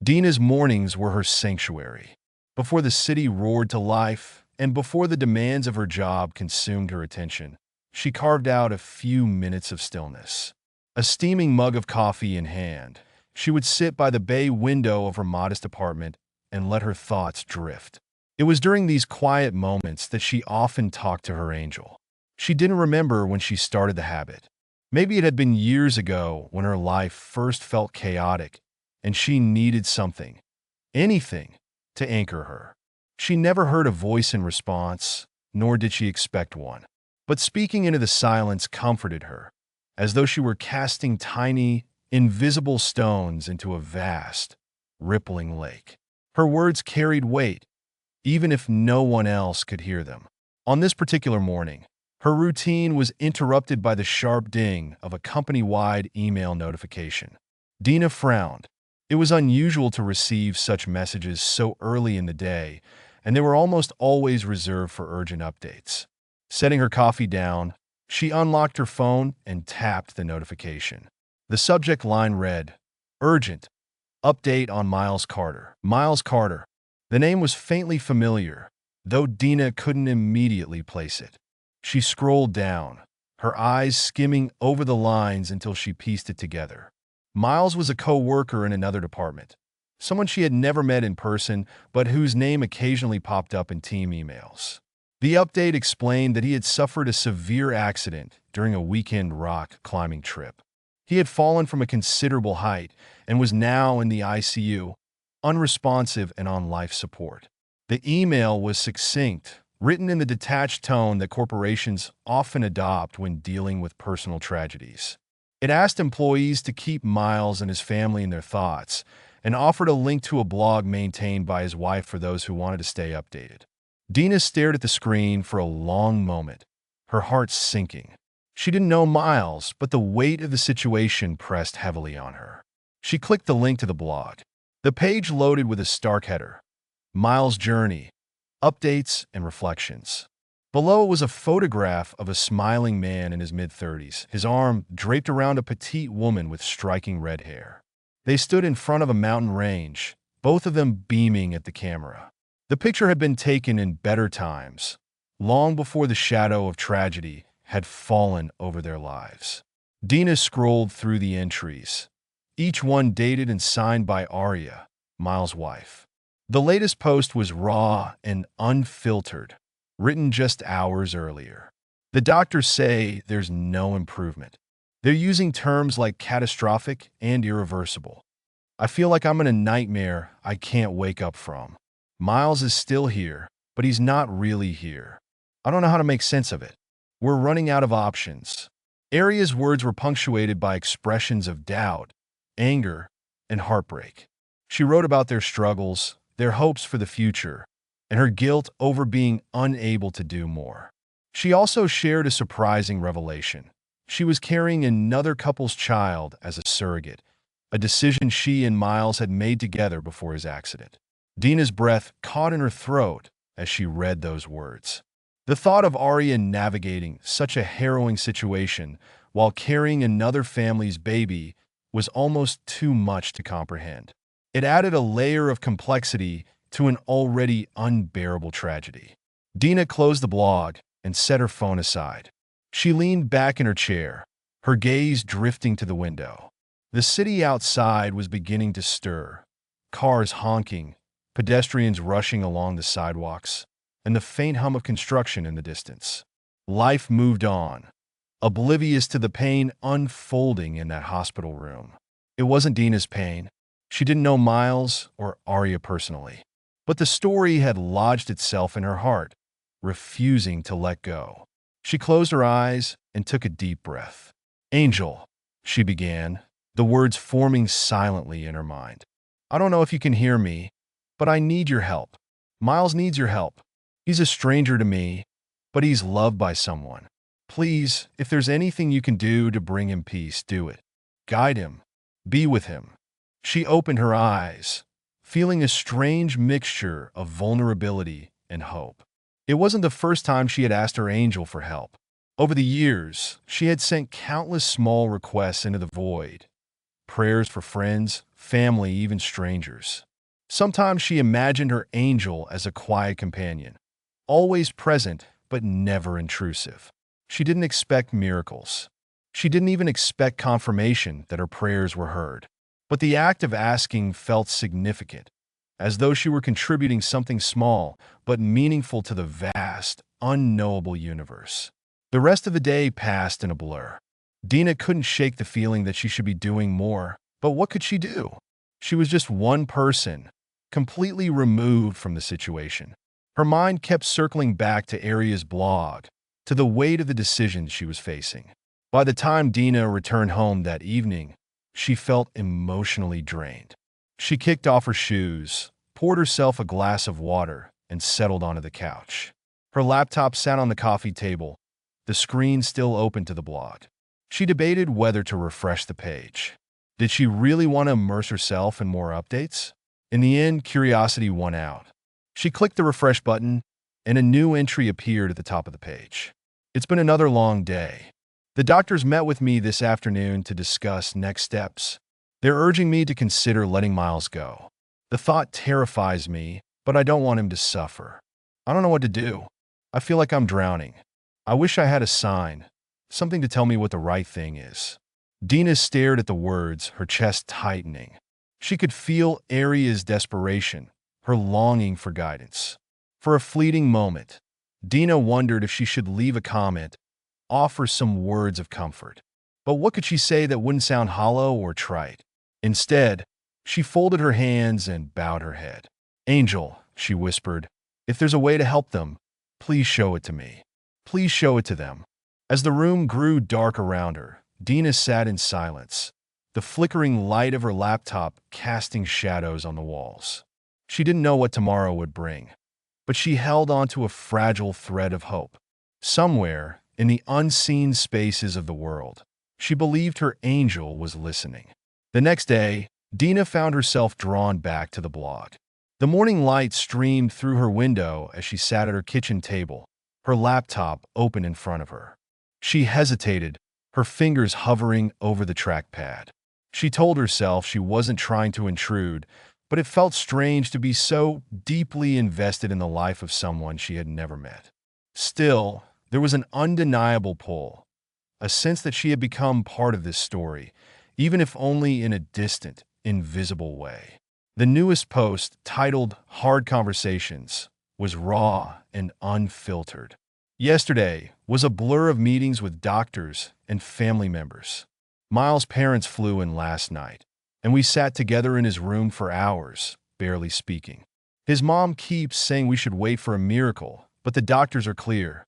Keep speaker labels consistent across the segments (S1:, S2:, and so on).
S1: Dina's mornings were her sanctuary. Before the city roared to life, and before the demands of her job consumed her attention, she carved out a few minutes of stillness. A steaming mug of coffee in hand, she would sit by the bay window of her modest apartment and let her thoughts drift. It was during these quiet moments that she often talked to her angel. She didn't remember when she started the habit. Maybe it had been years ago when her life first felt chaotic and she needed something, anything, to anchor her. She never heard a voice in response, nor did she expect one. But speaking into the silence comforted her, as though she were casting tiny, invisible stones into a vast, rippling lake. Her words carried weight, even if no one else could hear them. On this particular morning, her routine was interrupted by the sharp ding of a company-wide email notification. Dina frowned. It was unusual to receive such messages so early in the day, and they were almost always reserved for urgent updates. Setting her coffee down, she unlocked her phone and tapped the notification. The subject line read, "Urgent. Update on Miles Carter." Miles Carter. The name was faintly familiar, though Dina couldn't immediately place it. She scrolled down, her eyes skimming over the lines until she pieced it together. Miles was a co-worker in another department, someone she had never met in person, but whose name occasionally popped up in team emails. The update explained that he had suffered a severe accident during a weekend rock climbing trip. He had fallen from a considerable height and was now in the ICU, unresponsive and on life support. The email was succinct, written in the detached tone that corporations often adopt when dealing with personal tragedies. It asked employees to keep Miles and his family in their thoughts and offered a link to a blog maintained by his wife for those who wanted to stay updated. Dina stared at the screen for a long moment, her heart sinking. She didn't know Miles, but the weight of the situation pressed heavily on her. She clicked the link to the blog. The page loaded with a stark header, Miles' Journey, Updates and Reflections. Below was a photograph of a smiling man in his mid-30s, his arm draped around a petite woman with striking red hair. They stood in front of a mountain range, both of them beaming at the camera. The picture had been taken in better times, long before the shadow of tragedy had fallen over their lives. Dina scrolled through the entries, each one dated and signed by Arya, Miles' wife. The latest post was raw and unfiltered, written just hours earlier. The doctors say there's no improvement. They're using terms like catastrophic and irreversible. I feel like I'm in a nightmare I can't wake up from. Miles is still here, but he's not really here. I don't know how to make sense of it. We're running out of options. Arya's words were punctuated by expressions of doubt, anger, and heartbreak. She wrote about their struggles, their hopes for the future, and her guilt over being unable to do more. She also shared a surprising revelation. She was carrying another couple's child as a surrogate, a decision she and Miles had made together before his accident. Dina's breath caught in her throat as she read those words. The thought of Arya navigating such a harrowing situation while carrying another family's baby was almost too much to comprehend. It added a layer of complexity to an already unbearable tragedy. Dina closed the blog and set her phone aside. She leaned back in her chair, her gaze drifting to the window. The city outside was beginning to stir, cars honking, pedestrians rushing along the sidewalks, and the faint hum of construction in the distance. Life moved on, oblivious to the pain unfolding in that hospital room. It wasn't Dina's pain. She didn't know Miles or Arya personally. But the story had lodged itself in her heart, refusing to let go. She closed her eyes and took a deep breath. "Angel," she began, the words forming silently in her mind. "I don't know if you can hear me, but I need your help. Miles needs your help. He's a stranger to me, but he's loved by someone. Please, if there's anything you can do to bring him peace, do it. Guide him. Be with him." She opened her eyes, feeling a strange mixture of vulnerability and hope. It wasn't the first time she had asked her angel for help. Over the years, she had sent countless small requests into the void. Prayers for friends, family, even strangers. Sometimes she imagined her angel as a quiet companion, always present but never intrusive. She didn't expect miracles. She didn't even expect confirmation that her prayers were heard. But the act of asking felt significant, as though she were contributing something small but meaningful to the vast, unknowable universe. The rest of the day passed in a blur. Dina couldn't shake the feeling that she should be doing more, but what could she do? She was just one person, completely removed from the situation. Her mind kept circling back to Aria's blog, to the weight of the decisions she was facing. By the time Dina returned home that evening, she felt emotionally drained. She kicked off her shoes, poured herself a glass of water, and settled onto the couch. Her laptop sat on the coffee table, the screen still open to the blog. She debated whether to refresh the page. Did she really want to immerse herself in more updates? In the end, curiosity won out. She clicked the refresh button, and a new entry appeared at the top of the page. It's been another long day. The doctors met with me this afternoon to discuss next steps. They're urging me to consider letting Miles go. The thought terrifies me, but I don't want him to suffer. I don't know what to do. I feel like I'm drowning. I wish I had a sign, something to tell me what the right thing is. Dina stared at the words, her chest tightening. She could feel Aria's desperation, her longing for guidance. For a fleeting moment, Dina wondered if she should leave a comment, offer some words of comfort. But what could she say that wouldn't sound hollow or trite? Instead, she folded her hands and bowed her head. "Angel," she whispered, "if there's a way to help them, please show it to me. Please show it to them." As the room grew dark around her, Dina sat in silence, the flickering light of her laptop casting shadows on the walls. She didn't know what tomorrow would bring, but she held onto a fragile thread of hope. Somewhere, in the unseen spaces of the world, she believed her angel was listening. The next day, Dina found herself drawn back to the blog. The morning light streamed through her window as she sat at her kitchen table, her laptop open in front of her. She hesitated, her fingers hovering over the trackpad. She told herself she wasn't trying to intrude, but it felt strange to be so deeply invested in the life of someone she had never met. Still, there was an undeniable pull, a sense that she had become part of this story, even if only in a distant, invisible way. The newest post, titled "Hard Conversations," was raw and unfiltered. Yesterday was a blur of meetings with doctors and family members. Miles' parents flew in last night, and we sat together in his room for hours, barely speaking. His mom keeps saying we should wait for a miracle, but the doctors are clear.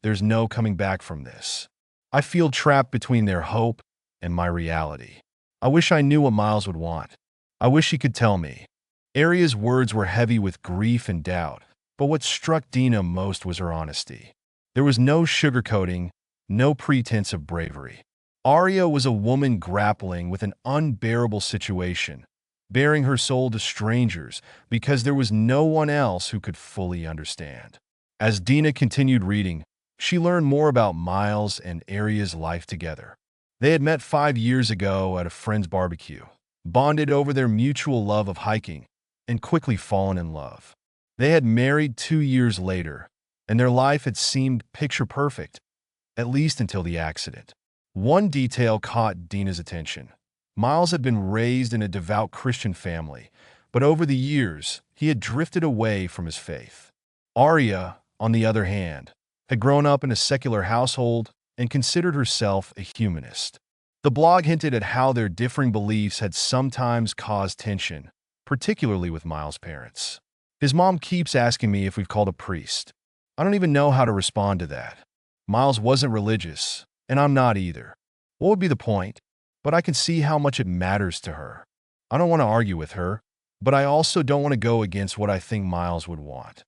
S1: There's no coming back from this. I feel trapped between their hope and my reality. I wish I knew what Miles would want. I wish he could tell me. Aria's words were heavy with grief and doubt, but what struck Dina most was her honesty. There was no sugarcoating, no pretense of bravery. Aria was a woman grappling with an unbearable situation, bearing her soul to strangers because there was no one else who could fully understand. As Dina continued reading, she learned more about Miles and Aria's life together. They had met 5 years ago at a friend's barbecue, bonded over their mutual love of hiking, and quickly fallen in love. They had married 2 years later, and their life had seemed picture perfect, at least until the accident. One detail caught Dina's attention. Miles had been raised in a devout Christian family, but over the years, he had drifted away from his faith. Aria, on the other hand, had grown up in a secular household and considered herself a humanist. The blog hinted at how their differing beliefs had sometimes caused tension, particularly with Miles' parents. His mom keeps asking me if we've called a priest. I don't even know how to respond to that. Miles wasn't religious, and I'm not either. What would be the point? But I can see how much it matters to her. I don't want to argue with her, but I also don't want to go against what I think Miles would want.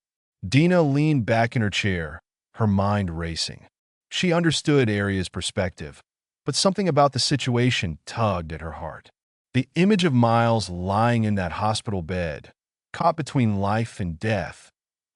S1: Dina leaned back in her chair, her mind racing. She understood Aria's perspective, but something about the situation tugged at her heart. The image of Miles lying in that hospital bed, caught between life and death,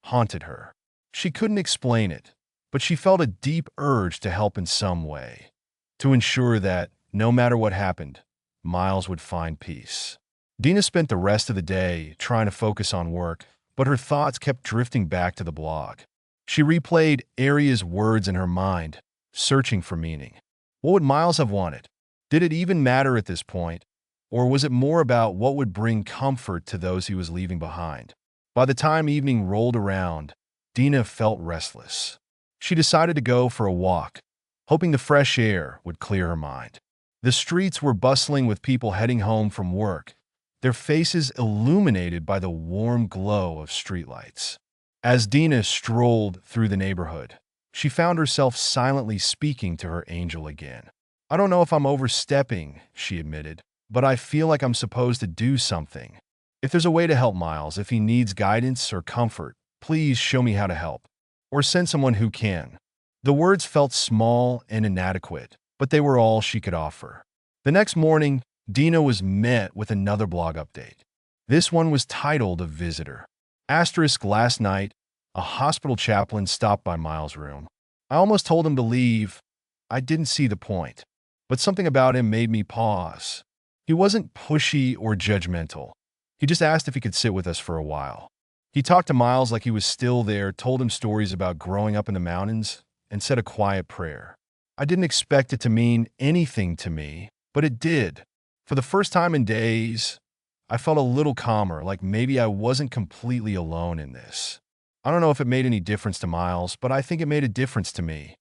S1: haunted her. She couldn't explain it, but she felt a deep urge to help in some way, to ensure that, no matter what happened, Miles would find peace. Dina spent the rest of the day trying to focus on work, but her thoughts kept drifting back to the blog. She replayed Aria's words in her mind, searching for meaning. What would Miles have wanted? Did it even matter at this point? Or was it more about what would bring comfort to those he was leaving behind? By the time evening rolled around, Dina felt restless. She decided to go for a walk, hoping the fresh air would clear her mind. The streets were bustling with people heading home from work, their faces illuminated by the warm glow of streetlights. As Dina strolled through the neighborhood, she found herself silently speaking to her angel again. "I don't know if I'm overstepping," she admitted, "but I feel like I'm supposed to do something. If there's a way to help Miles, if he needs guidance or comfort, please show me how to help. Or send someone who can." The words felt small and inadequate, but they were all she could offer. The next morning, Dina was met with another blog update. This one was titled "A Visitor." Last night, a hospital chaplain stopped by Miles' room. I almost told him to leave. I didn't see the point. But something about him made me pause. He wasn't pushy or judgmental. He just asked if he could sit with us for a while. He talked to Miles like he was still there, told him stories about growing up in the mountains, and said a quiet prayer. I didn't expect it to mean anything to me, but it did. For the first time in days, I felt a little calmer, like maybe I wasn't completely alone in this. I don't know if it made any difference to Miles, but I think it made a difference to me.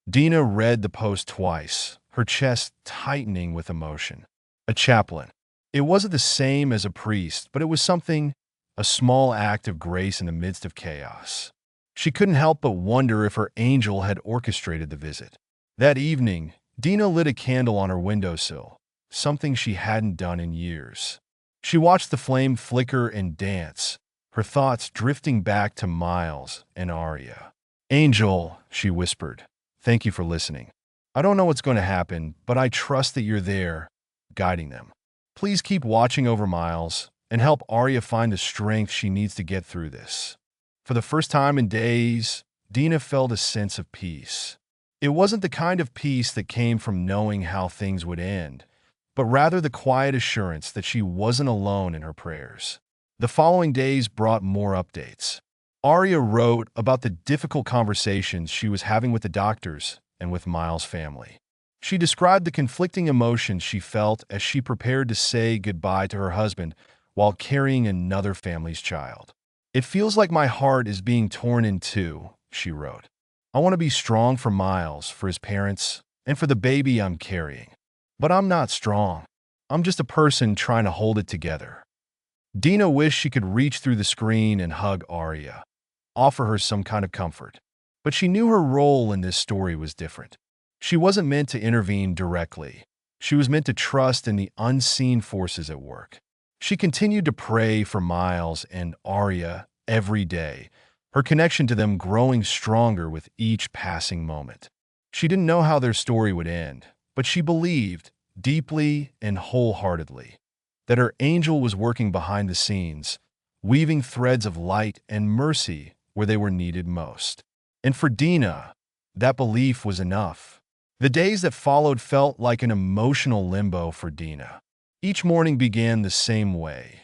S1: Dina read the post twice, her chest tightening with emotion. A chaplain. It wasn't the same as a priest, but it was something, a small act of grace in the midst of chaos. She couldn't help but wonder if her angel had orchestrated the visit. That evening, Dina lit a candle on her windowsill, something she hadn't done in years. She watched the flame flicker and dance, her thoughts drifting back to Miles and Arya. "Angel," she whispered, "thank you for listening. I don't know what's going to happen, but I trust that you're there, guiding them. Please keep watching over Miles and help Arya find the strength she needs to get through this." For the first time in days, Dina felt a sense of peace. It wasn't the kind of peace that came from knowing how things would end, but rather the quiet assurance that she wasn't alone in her prayers. The following days brought more updates. Arya wrote about the difficult conversations she was having with the doctors and with Miles' family. She described the conflicting emotions she felt as she prepared to say goodbye to her husband while carrying another family's child. "It feels like my heart is being torn in two," she wrote. "I want to be strong for Miles, for his parents, and for the baby I'm carrying. But I'm not strong. I'm just a person trying to hold it together." Dina wished she could reach through the screen and hug Arya, offer her some kind of comfort. But she knew her role in this story was different. She wasn't meant to intervene directly. She was meant to trust in the unseen forces at work. She continued to pray for Miles and Arya every day, her connection to them growing stronger with each passing moment. She didn't know how their story would end, but she believed, deeply and wholeheartedly, that her angel was working behind the scenes, weaving threads of light and mercy where they were needed most. And for Dina, that belief was enough. The days that followed felt like an emotional limbo for Dina. Each morning began the same way.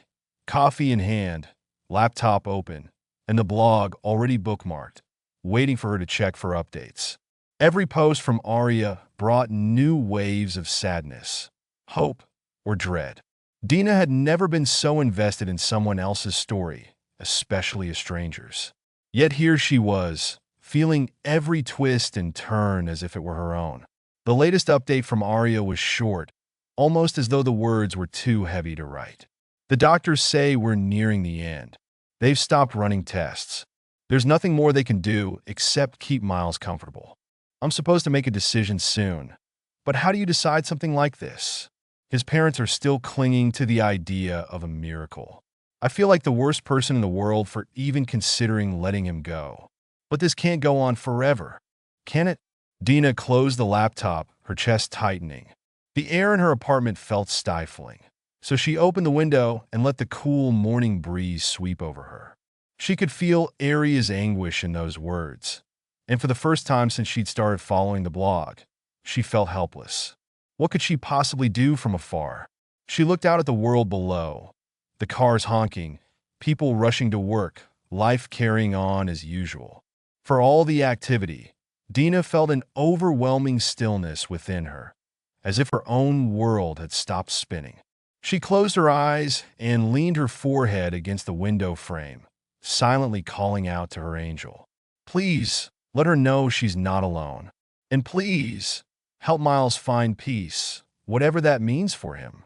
S1: Coffee in hand, laptop open, and the blog already bookmarked, waiting for her to check for updates. Every post from Arya brought new waves of sadness, hope, or dread. Dina had never been so invested in someone else's story, especially a stranger's. Yet here she was, feeling every twist and turn as if it were her own. The latest update from Arya was short, almost as though the words were too heavy to write. "The doctors say we're nearing the end. They've stopped running tests. There's nothing more they can do except keep Miles comfortable. I'm supposed to make a decision soon. But how do you decide something like this? His parents are still clinging to the idea of a miracle. I feel like the worst person in the world for even considering letting him go. But this can't go on forever, can it?" Dina closed the laptop, her chest tightening. The air in her apartment felt stifling, so she opened the window and let the cool morning breeze sweep over her. She could feel Arya's anguish in those words, and for the first time since she'd started following the blog, she felt helpless. What could she possibly do from afar? She looked out at the world below, the cars honking, people rushing to work, life carrying on as usual. For all the activity, Dina felt an overwhelming stillness within her, as if her own world had stopped spinning. She closed her eyes and leaned her forehead against the window frame, silently calling out to her angel. Please, let her know she's not alone. And please, help Miles find peace, whatever that means for him.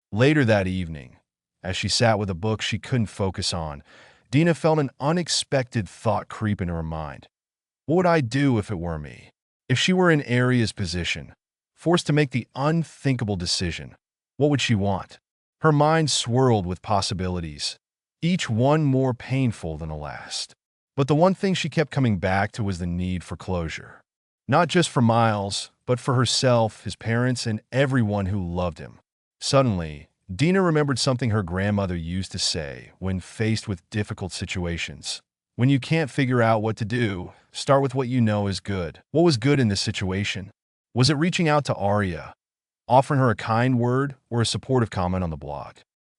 S1: Later that evening, as she sat with a book she couldn't focus on, Dina felt an unexpected thought creep into her mind. What would I do if it were me? If she were in Aria's position, forced to make the unthinkable decision, what would she want? Her mind swirled with possibilities, each one more painful than the last. But the one thing she kept coming back to was the need for closure. Not just for Miles, but for herself, his parents, and everyone who loved him. Suddenly, Dina remembered something her grandmother used to say when faced with difficult situations. When you can't figure out what to do, start with what you know is good. What was good in this situation? Was it reaching out to Arya, offering her a kind word or a supportive comment on the blog?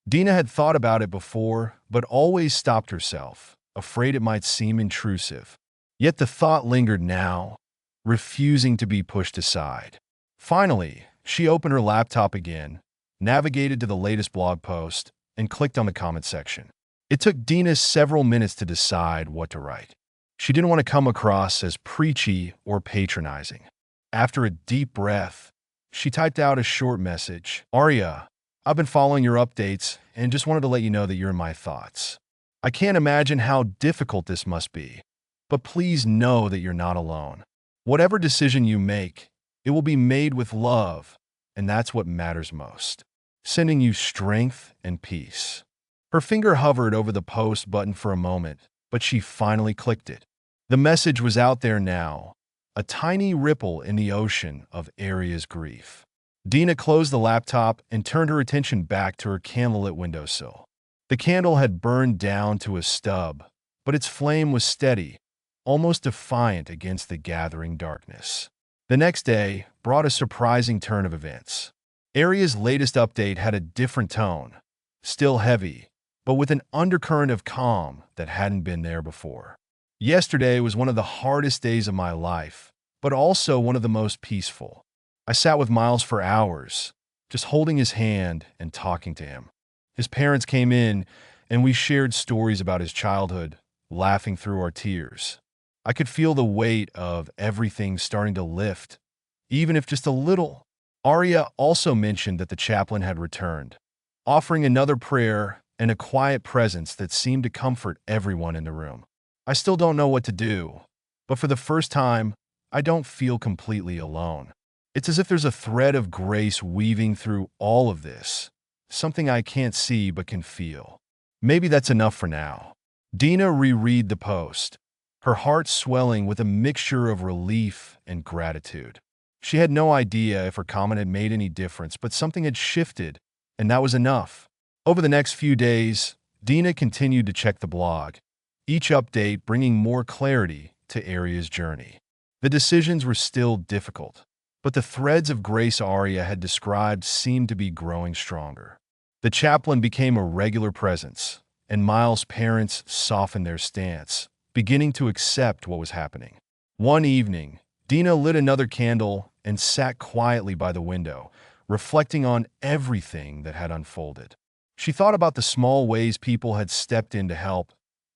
S1: Dina had thought about it before, but always stopped herself, afraid it might seem intrusive. Yet the thought lingered now, refusing to be pushed aside. Finally, she opened her laptop again, navigated to the latest blog post, and clicked on the comment section. It took Dina several minutes to decide what to write. She didn't want to come across as preachy or patronizing. After a deep breath, she typed out a short message. Arya, I've been following your updates and just wanted to let you know that you're in my thoughts. I can't imagine how difficult this must be, but please know that you're not alone. Whatever decision you make, it will be made with love, and that's what matters most. Sending you strength and peace. Her finger hovered over the post button for a moment, but she finally clicked it. The message was out there now, a tiny ripple in the ocean of Aria's grief. Dina closed the laptop and turned her attention back to her candlelit windowsill. The candle had burned down to a stub, but its flame was steady, almost defiant against the gathering darkness. The next day brought a surprising turn of events. Aria's latest update had a different tone, still heavy, but with an undercurrent of calm that hadn't been there before. Yesterday was one of the hardest days of my life, but also one of the most peaceful. I sat with Miles for hours, just holding his hand and talking to him. His parents came in, and we shared stories about his childhood, laughing through our tears. I could feel the weight of everything starting to lift, even if just a little. Arya also mentioned that the chaplain had returned, offering another prayer and a quiet presence that seemed to comfort everyone in the room. I still don't know what to do, but for the first time, I don't feel completely alone. It's as if there's a thread of grace weaving through all of this, something I can't see but can feel. Maybe that's enough for now. Dina reread the post, her heart swelling with a mixture of relief and gratitude. She had no idea if her comment had made any difference, but something had shifted, and that was enough. Over the next few days, Dina continued to check the blog, each update bringing more clarity to Aria's journey. The decisions were still difficult, but the threads of grace Arya had described seemed to be growing stronger. The chaplain became a regular presence, and Miles' parents softened their stance, beginning to accept what was happening. One evening, Dina lit another candle and sat quietly by the window, reflecting on everything that had unfolded. She thought about the small ways people had stepped in to help: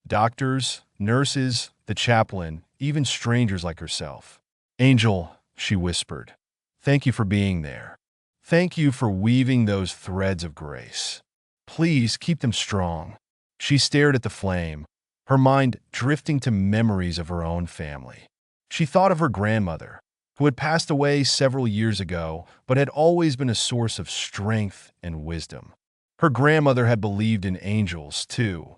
S1: doctors, nurses, the chaplain, even strangers like herself. Angel, she whispered, thank you for being there. Thank you for weaving those threads of grace. Please keep them strong. She stared at the flame, her mind drifting to memories of her own family. She thought of her grandmother, who had passed away several years ago, but had always been a source of strength and wisdom. Her grandmother had believed in angels, too,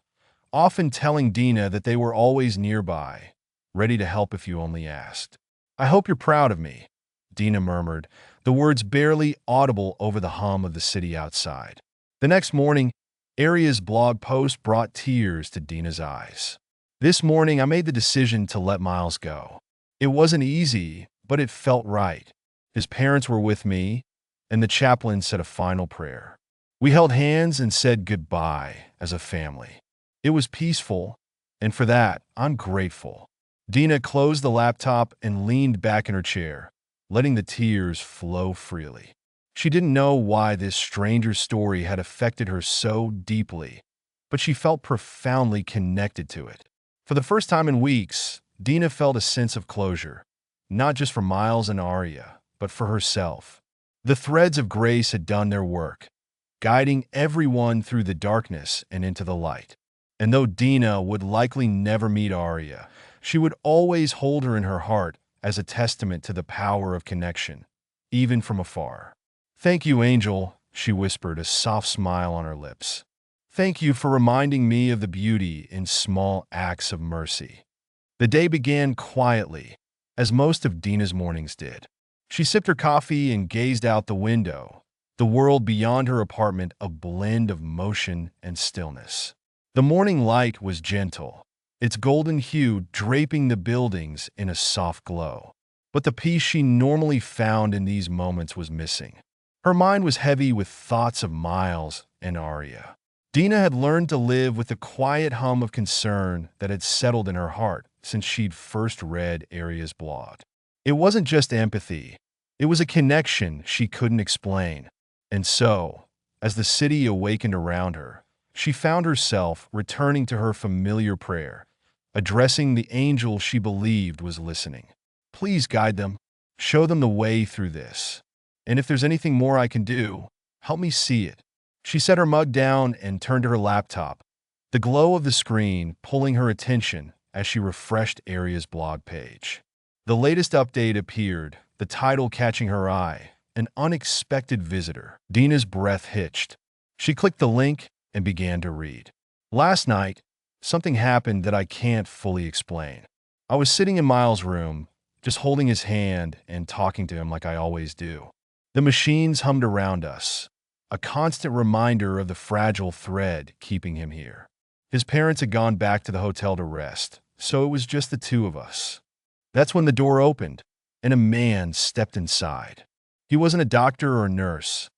S1: often telling Dina that they were always nearby, ready to help if you only asked. I hope you're proud of me, Dina murmured, the words barely audible over the hum of the city outside. The next morning, Aria's blog post brought tears to Dina's eyes. This morning, I made the decision to let Miles go. It wasn't easy, but it felt right. His parents were with me, and the chaplain said a final prayer. We held hands and said goodbye as a family. It was peaceful, and for that, I'm grateful. Dina closed the laptop and leaned back in her chair, letting the tears flow freely. She didn't know why this stranger's story had affected her so deeply, but she felt profoundly connected to it. For the first time in weeks, Dina felt a sense of closure, not just for Miles and Arya, but for herself. The threads of grace had done their work, guiding everyone through the darkness and into the light. And though Dina would likely never meet Arya, she would always hold her in her heart as a testament to the power of connection, even from afar. "Thank you, Angel," she whispered, a soft smile on her lips. "Thank you for reminding me of the beauty in small acts of mercy." The day began quietly, as most of Dina's mornings did. She sipped her coffee and gazed out the window, the world beyond her apartment a blend of motion and stillness. The morning light was gentle, its golden hue draping the buildings in a soft glow. But the peace she normally found in these moments was missing. Her mind was heavy with thoughts of Miles and Arya. Dina had learned to live with the quiet hum of concern that had settled in her heart since she'd first read Arya's blog. It wasn't just empathy, it was a connection she couldn't explain. And so, as the city awakened around her, she found herself returning to her familiar prayer, addressing the angel she believed was listening. "Please guide them, show them the way through this. And if there's anything more I can do, help me see it." She set her mug down and turned to her laptop, the glow of the screen pulling her attention as she refreshed Arya's blog page. The latest update appeared, the title catching her eye, "An Unexpected Visitor." Dina's breath hitched. She clicked the link and began to read. "Last night, something happened that I can't fully explain. I was sitting in Miles' room, just holding his hand and talking to him like I always do. The machines hummed around us, a constant reminder of the fragile thread keeping him here. His parents had gone back to the hotel to rest, so it was just the two of us. That's when the door opened, and a man stepped inside. He wasn't a doctor or a nurse.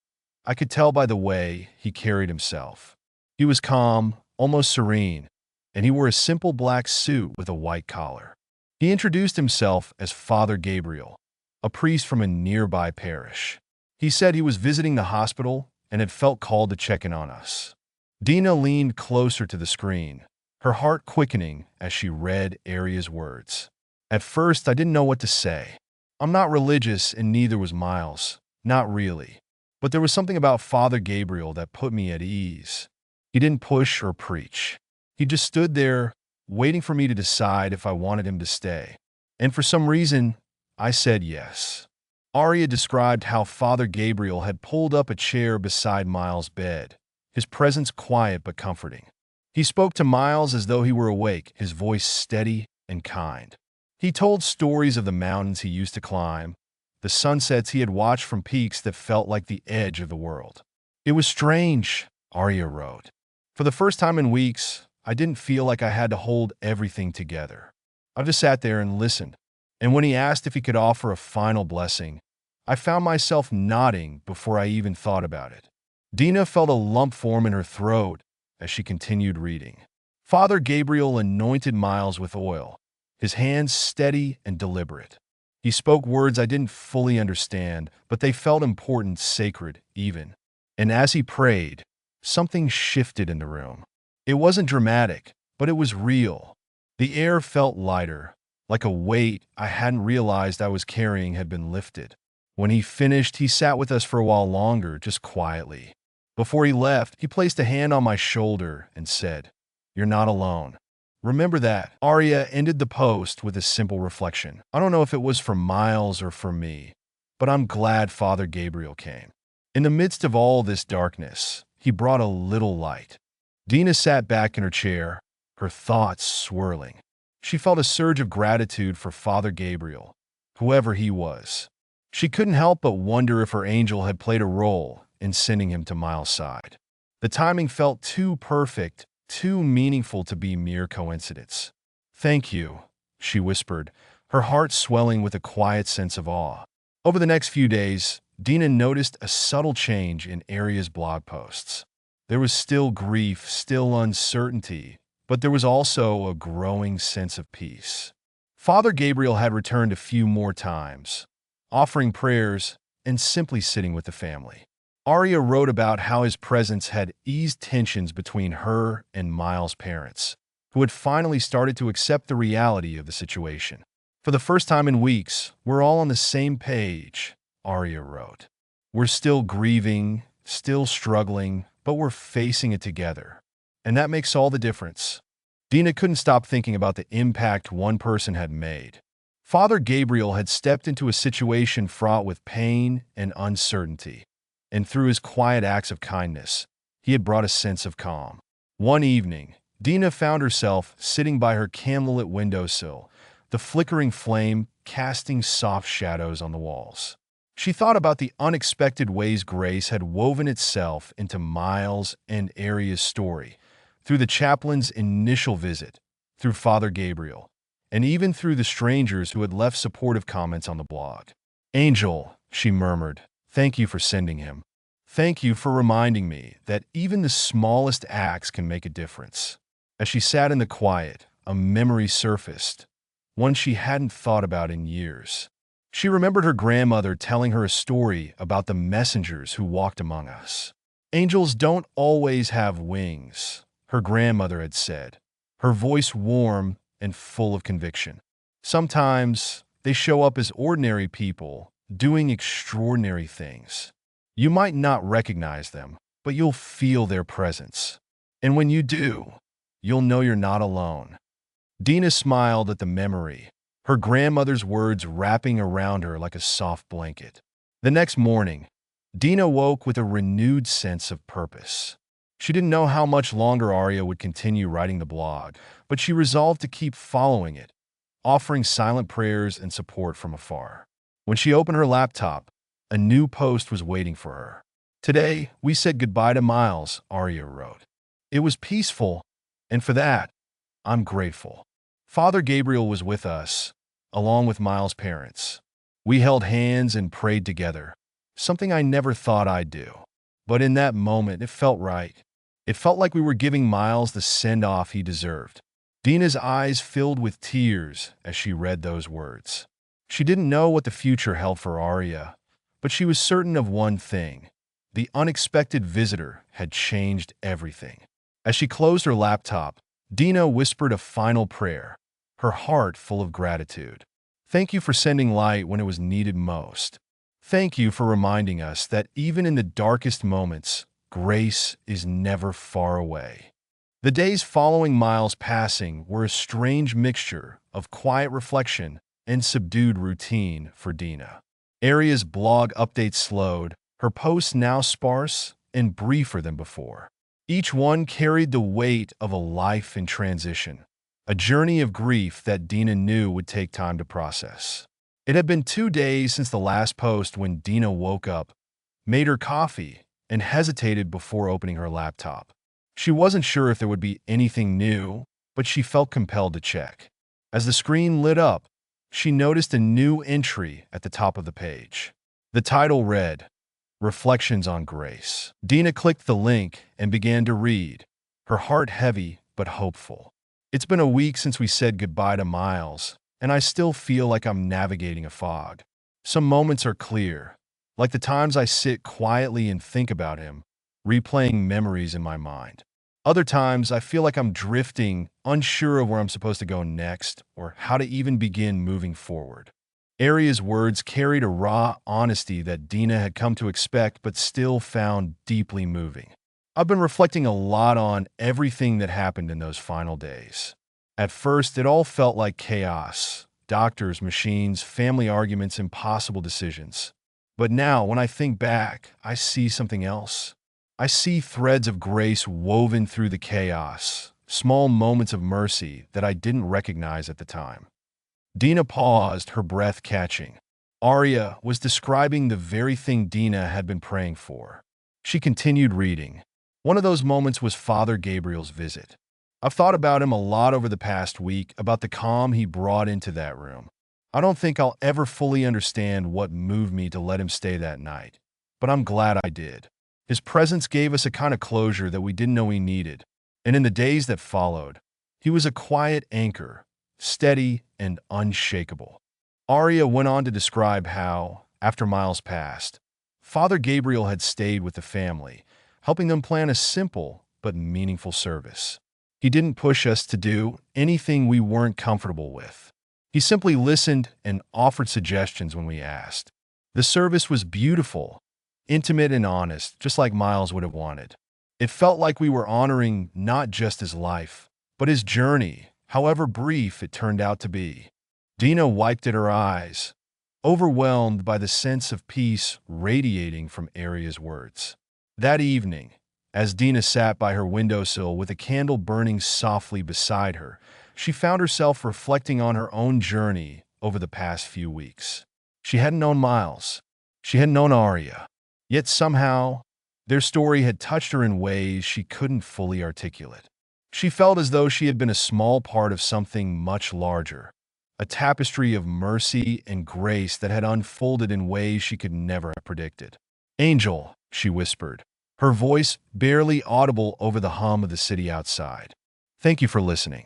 S1: I could tell by the way he carried himself. He was calm, almost serene, and he wore a simple black suit with a white collar. He introduced himself as Father Gabriel, a priest from a nearby parish. He said he was visiting the hospital and had felt called to check in on us." Dina leaned closer to the screen, her heart quickening as she read Arya's words. "At first, I didn't know what to say. I'm not religious, and neither was Miles. Not really. But there was something about Father Gabriel that put me at ease. He didn't push or preach. He just stood there, waiting for me to decide if I wanted him to stay. And for some reason, I said yes." Arya described how Father Gabriel had pulled up a chair beside Miles' bed, his presence quiet but comforting. He spoke to Miles as though he were awake, his voice steady and kind. He told stories of the mountains he used to climb, the sunsets he had watched from peaks that felt like the edge of the world. "It was strange," Arya wrote. "For the first time in weeks, I didn't feel like I had to hold everything together. I just sat there and listened. And when he asked if he could offer a final blessing, I found myself nodding before I even thought about it." Dina felt a lump form in her throat as she continued reading. Father Gabriel anointed Miles with oil, his hands steady and deliberate. He spoke words I didn't fully understand, but they felt important, sacred, even. And as he prayed, something shifted in the room. It wasn't dramatic, but it was real. The air felt lighter, like a weight I hadn't realized I was carrying had been lifted. When he finished, he sat with us for a while longer, just quietly. Before he left, he placed a hand on my shoulder and said, "You're not alone. Remember that." Arya ended the post with a simple reflection. "I don't know if it was for Miles or for me, but I'm glad Father Gabriel came. In the midst of all this darkness, he brought a little light." Dina sat back in her chair, her thoughts swirling. She felt a surge of gratitude for Father Gabriel, whoever he was. She couldn't help but wonder if her angel had played a role in sending him to Miles' side. The timing felt too perfect, too meaningful to be mere coincidence. "Thank you," she whispered, her heart swelling with a quiet sense of awe. Over the next few days, Dina noticed a subtle change in Aria's blog posts. There was still grief, still uncertainty, but there was also a growing sense of peace. Father Gabriel had returned a few more times, offering prayers and simply sitting with the family. Aria wrote about how his presence had eased tensions between her and Miles' parents, who had finally started to accept the reality of the situation. For the first time in weeks, we're all on the same page, Aria wrote. We're still grieving, still struggling, but we're facing it together. And that makes all the difference. Dina couldn't stop thinking about the impact one person had made. Father Gabriel had stepped into a situation fraught with pain and uncertainty, and through his quiet acts of kindness, he had brought a sense of calm. One evening, Dina found herself sitting by her candlelit windowsill, the flickering flame casting soft shadows on the walls. She thought about the unexpected ways grace had woven itself into Miles and Aria's story, through the chaplain's initial visit, through Father Gabriel, and even through the strangers who had left supportive comments on the blog. "Angel," she murmured, "thank you for sending him. Thank you for reminding me that even the smallest acts can make a difference." As she sat in the quiet, a memory surfaced, one she hadn't thought about in years. She remembered her grandmother telling her a story about the messengers who walked among us. "Angels don't always have wings," her grandmother had said, her voice warm and full of conviction. "Sometimes they show up as ordinary people, doing extraordinary things. You might not recognize them, but you'll feel their presence. And when you do, you'll know you're not alone." Dina smiled at the memory, her grandmother's words wrapping around her like a soft blanket. The next morning, Dina woke with a renewed sense of purpose. She didn't know how much longer Aria would continue writing the blog, but she resolved to keep following it, offering silent prayers and support from afar. When she opened her laptop, a new post was waiting for her. "Today, we said goodbye to Miles," Aria wrote. "It was peaceful, and for that, I'm grateful. Father Gabriel was with us, along with Miles' parents. We held hands and prayed together, something I never thought I'd do. But in that moment, it felt right. It felt like we were giving Miles the send-off he deserved." Dina's eyes filled with tears as she read those words. She didn't know what the future held for Aria, but she was certain of one thing: the unexpected visitor had changed everything. As she closed her laptop, Dina whispered a final prayer, her heart full of gratitude. "Thank you for sending light when it was needed most. Thank you for reminding us that even in the darkest moments, grace is never far away." The days following Miles' passing were a strange mixture of quiet reflection and subdued routine for Dina. Aria's blog updates slowed, her posts now sparse and briefer than before. Each one carried the weight of a life in transition, a journey of grief that Dina knew would take time to process. It had been 2 days since the last post when Dina woke up, made her coffee, and hesitated before opening her laptop. She wasn't sure if there would be anything new, but she felt compelled to check. As the screen lit up, she noticed a new entry at the top of the page. The title read, "Reflections on Grace." Dina clicked the link and began to read, her heart heavy but hopeful. "It's been a week since we said goodbye to Miles, and I still feel like I'm navigating a fog. Some moments are clear, like the times I sit quietly and think about him, replaying memories in my mind. Other times, I feel like I'm drifting, unsure of where I'm supposed to go next or how to even begin moving forward." Aria's words carried a raw honesty that Dina had come to expect but still found deeply moving. "I've been reflecting a lot on everything that happened in those final days. At first, it all felt like chaos. Doctors, machines, family arguments, impossible decisions. But now, when I think back, I see something else. I see threads of grace woven through the chaos, small moments of mercy that I didn't recognize at the time." Dina paused, her breath catching. Aria was describing the very thing Dina had been praying for. She continued reading. "One of those moments was Father Gabriel's visit. I've thought about him a lot over the past week, about the calm he brought into that room. I don't think I'll ever fully understand what moved me to let him stay that night, but I'm glad I did. His presence gave us a kind of closure that we didn't know we needed, and in the days that followed, he was a quiet anchor, steady and unshakable. Arya went on to describe how, after Miles passed, Father Gabriel had stayed with the family, helping them plan a simple but meaningful service. He didn't push us to do anything we weren't comfortable with. He simply listened and offered suggestions when we asked. The service was beautiful, intimate and honest, just like Miles would have wanted. It felt like we were honoring not just his life, but his journey, however brief it turned out to be. Dina wiped at her eyes, overwhelmed by the sense of peace radiating from Arya's words. That evening, as Dina sat by her windowsill with a candle burning softly beside her, she found herself reflecting on her own journey over the past few weeks. She hadn't known Miles. She hadn't known Arya. Yet somehow, their story had touched her in ways she couldn't fully articulate. She felt as though she had been a small part of something much larger, a tapestry of mercy and grace that had unfolded in ways she could never have predicted. "Angel," she whispered, her voice barely audible over the hum of the city outside. "Thank you for listening.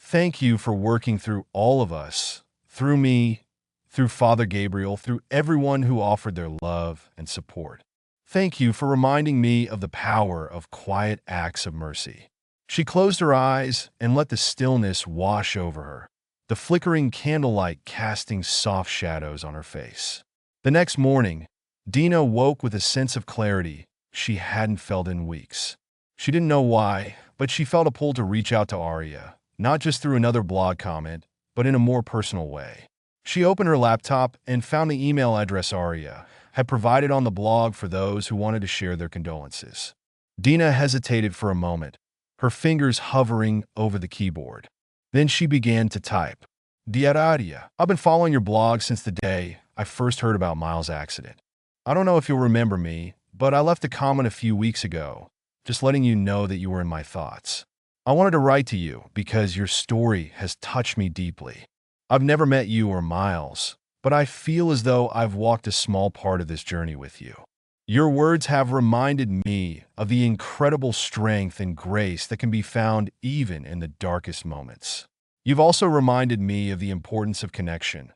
S1: Thank you for working through all of us, through me, through Father Gabriel, through everyone who offered their love and support. Thank you for reminding me of the power of quiet acts of mercy." She closed her eyes and let the stillness wash over her, the flickering candlelight casting soft shadows on her face. The next morning, Dina woke with a sense of clarity she hadn't felt in weeks. She didn't know why, but she felt a pull to reach out to Arya, not just through another blog comment, but in a more personal way. She opened her laptop and found the email address Arya had provided on the blog for those who wanted to share their condolences. Dina hesitated for a moment, her fingers hovering over the keyboard. Then she began to type. "Dear Arya, I've been following your blog since the day I first heard about Miles' accident. I don't know if you'll remember me, but I left a comment a few weeks ago, just letting you know that you were in my thoughts. I wanted to write to you because your story has touched me deeply. I've never met you or Miles, but I feel as though I've walked a small part of this journey with you. Your words have reminded me of the incredible strength and grace that can be found even in the darkest moments. You've also reminded me of the importance of connection,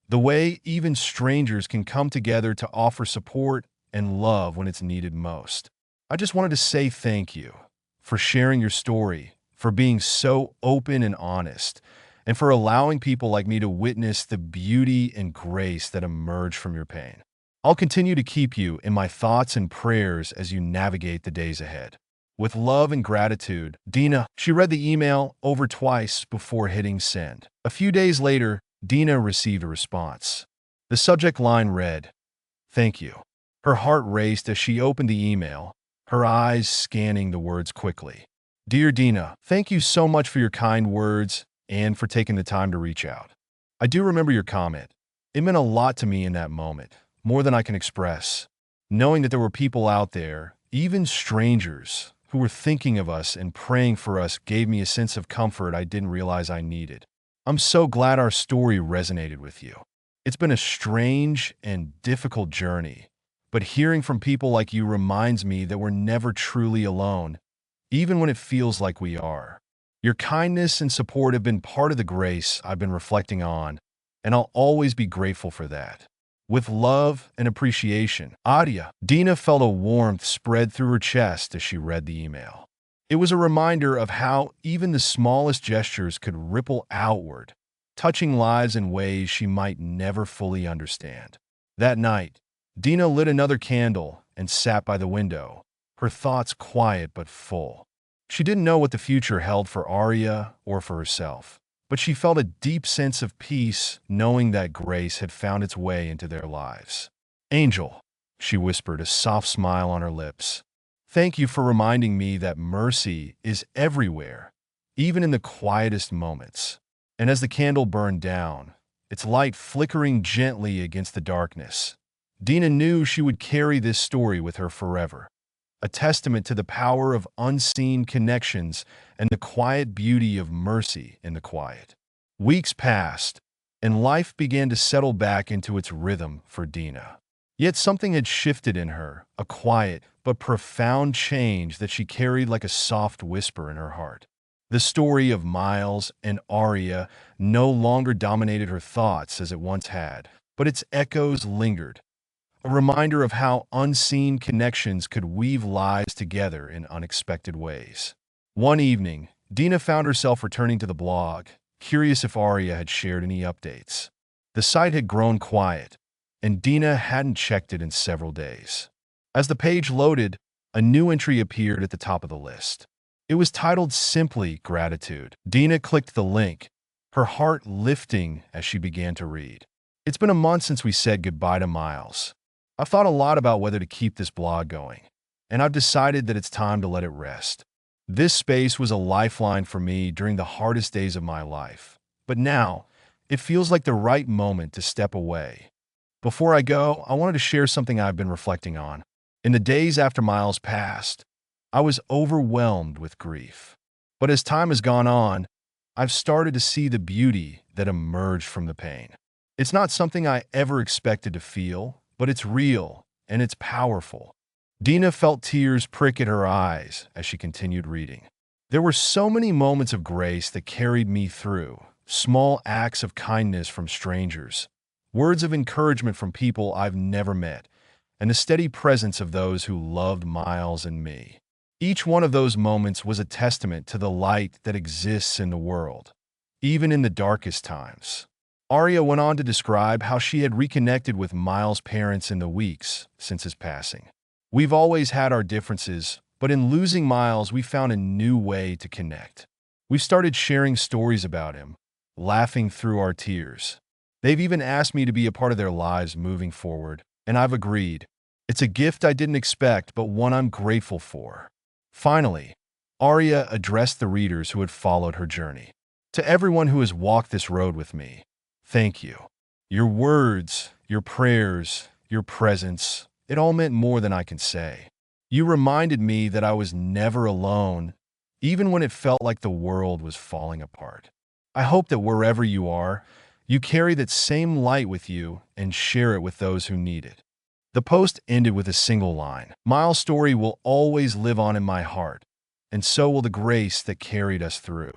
S1: the way even strangers can come together to offer support and love when it's needed most. I just wanted to say thank you for sharing your story, for being so open and honest, and for allowing people like me to witness the beauty and grace that emerge from your pain. I'll continue to keep you in my thoughts and prayers as you navigate the days ahead. With love and gratitude, Dina." She read the email over twice before hitting send. A few days later, Dina received a response. The subject line read, "Thank you." Her heart raced as she opened the email, her eyes scanning the words quickly. "Dear Dina, thank you so much for your kind words and for taking the time to reach out. I do remember your comment. It meant a lot to me in that moment, more than I can express. Knowing that there were people out there, even strangers, who were thinking of us and praying for us gave me a sense of comfort I didn't realize I needed. I'm so glad our story resonated with you. It's been a strange and difficult journey, but hearing from people like you reminds me that we're never truly alone, even when it feels like we are. Your kindness and support have been part of the grace I've been reflecting on, and I'll always be grateful for that. With love and appreciation, Arya." Dina felt a warmth spread through her chest as she read the email. It was a reminder of how even the smallest gestures could ripple outward, touching lives in ways she might never fully understand. That night, Dina lit another candle and sat by the window, her thoughts quiet but full. She didn't know what the future held for Arya or for herself, but she felt a deep sense of peace knowing that grace had found its way into their lives. "Angel," she whispered, a soft smile on her lips. "Thank you for reminding me that mercy is everywhere, even in the quietest moments." And as the candle burned down, its light flickering gently against the darkness, Dina knew she would carry this story with her forever, a testament to the power of unseen connections and the quiet beauty of mercy in the quiet. Weeks passed, and life began to settle back into its rhythm for Dina. Yet something had shifted in her, a quiet but profound change that she carried like a soft whisper in her heart. The story of Miles and Arya no longer dominated her thoughts as it once had, but its echoes lingered, a reminder of how unseen connections could weave lives together in unexpected ways. One evening, Dina found herself returning to the blog, curious if Arya had shared any updates. The site had grown quiet, and Dina hadn't checked it in several days. As the page loaded, a new entry appeared at the top of the list. It was titled simply Gratitude. Dina clicked the link, her heart lifting as she began to read. It's been a month since we said goodbye to Miles. I've thought a lot about whether to keep this blog going, and I've decided that it's time to let it rest. This space was a lifeline for me during the hardest days of my life, but now it feels like the right moment to step away. Before I go, I wanted to share something I've been reflecting on. In the days after Miles passed, I was overwhelmed with grief. But as time has gone on, I've started to see the beauty that emerged from the pain. It's not something I ever expected to feel, but it's real and it's powerful. Dina felt tears prick at her eyes as she continued reading. There were so many moments of grace that carried me through, small acts of kindness from strangers, words of encouragement from people I've never met, and the steady presence of those who loved Miles and me. Each one of those moments was a testament to the light that exists in the world, even in the darkest times. Arya went on to describe how she had reconnected with Miles' parents in the weeks since his passing. We've always had our differences, but in losing Miles, we found a new way to connect. We've started sharing stories about him, laughing through our tears. They've even asked me to be a part of their lives moving forward, and I've agreed. It's a gift I didn't expect, but one I'm grateful for. Finally, Arya addressed the readers who had followed her journey. To everyone who has walked this road with me, thank you. Your words, your prayers, your presence, it all meant more than I can say. You reminded me that I was never alone, even when it felt like the world was falling apart. I hope that wherever you are, you carry that same light with you and share it with those who need it. The post ended with a single line. Miles' story will always live on in my heart, and so will the grace that carried us through.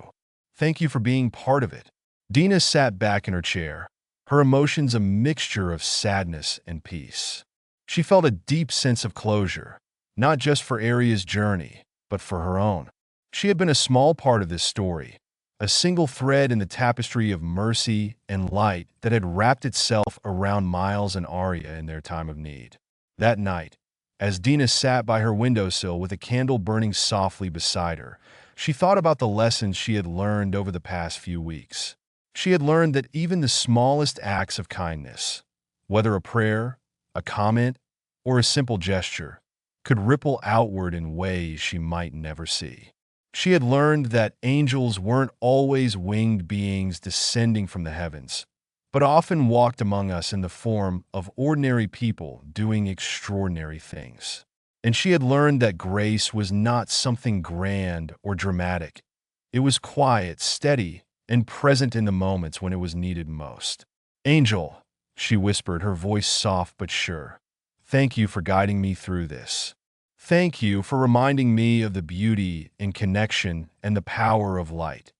S1: Thank you for being part of it. Dina sat back in her chair, her emotions a mixture of sadness and peace. She felt a deep sense of closure, not just for Arya's journey, but for her own. She had been a small part of this story, a single thread in the tapestry of mercy and light that had wrapped itself around Miles and Arya in their time of need. That night, as Dina sat by her windowsill with a candle burning softly beside her, she thought about the lessons she had learned over the past few weeks. She had learned that even the smallest acts of kindness, whether a prayer, a comment, or a simple gesture, could ripple outward in ways she might never see. She had learned that angels weren't always winged beings descending from the heavens, but often walked among us in the form of ordinary people doing extraordinary things. And she had learned that grace was not something grand or dramatic. It was quiet, steady, and present in the moments when it was needed most. "Angel," she whispered, her voice soft but sure, "thank you for guiding me through this. Thank you for reminding me of the beauty in connection and the power of light,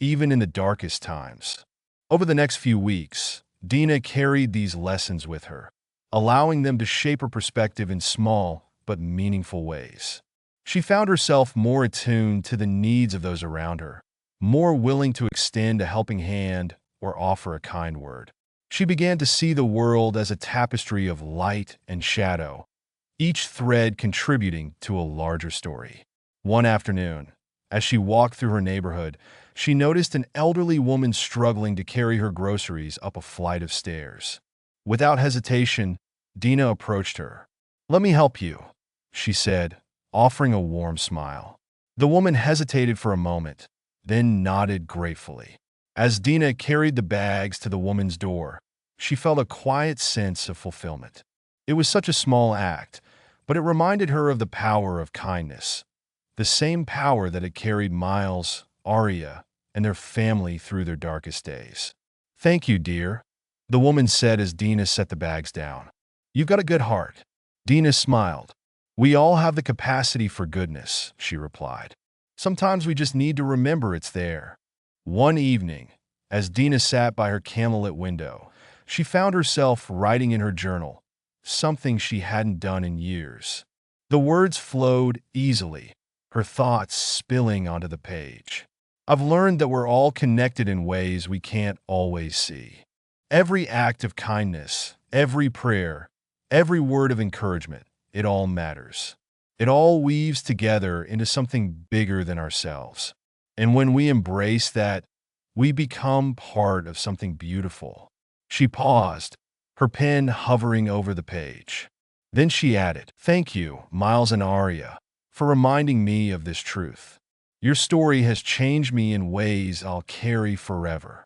S1: even in the darkest times." Over the next few weeks, Dina carried these lessons with her, allowing them to shape her perspective in small but meaningful ways. She found herself more attuned to the needs of those around her, more willing to extend a helping hand or offer a kind word. She began to see the world as a tapestry of light and shadow, each thread contributing to a larger story. One afternoon, as she walked through her neighborhood, she noticed an elderly woman struggling to carry her groceries up a flight of stairs. Without hesitation, Dina approached her. "Let me help you," she said, offering a warm smile. The woman hesitated for a moment, then nodded gratefully. As Dina carried the bags to the woman's door, she felt a quiet sense of fulfillment. It was such a small act, but it reminded her of the power of kindness, the same power that had carried Miles, Arya, and their family through their darkest days. Thank you, dear, the woman said as Dina set the bags down. You've got a good heart. Dina smiled. We all have the capacity for goodness, she replied. Sometimes we just need to remember it's there. One evening, as Dina sat by her candlelit window, she found herself writing in her journal, something she hadn't done in years. The words flowed easily, her thoughts spilling onto the page. I've learned that we're all connected in ways we can't always see. Every act of kindness, every prayer, every word of encouragement, it all matters. It all weaves together into something bigger than ourselves. And when we embrace that, we become part of something beautiful. She paused, her pen hovering over the page. Then she added, Thank you, Miles and Aria, for reminding me of this truth. Your story has changed me in ways I'll carry forever.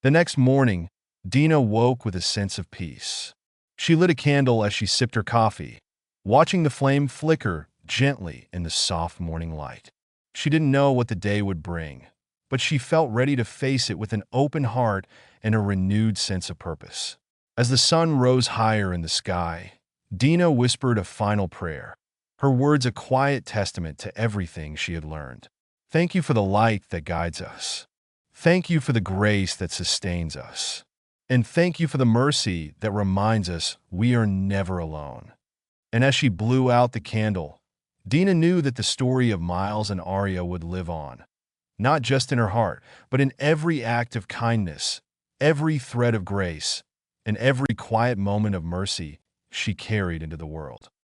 S1: The next morning, Dina woke with a sense of peace. She lit a candle as she sipped her coffee, watching the flame flicker gently in the soft morning light. She didn't know what the day would bring, but she felt ready to face it with an open heart and a renewed sense of purpose. As the sun rose higher in the sky, Dina whispered a final prayer, her words a quiet testament to everything she had learned. Thank you for the light that guides us. Thank you for the grace that sustains us. And thank you for the mercy that reminds us we are never alone. And as she blew out the candle, Dina knew that the story of Miles and Aria would live on, not just in her heart, but in every act of kindness, every thread of grace, and every quiet moment of mercy she carried into the world.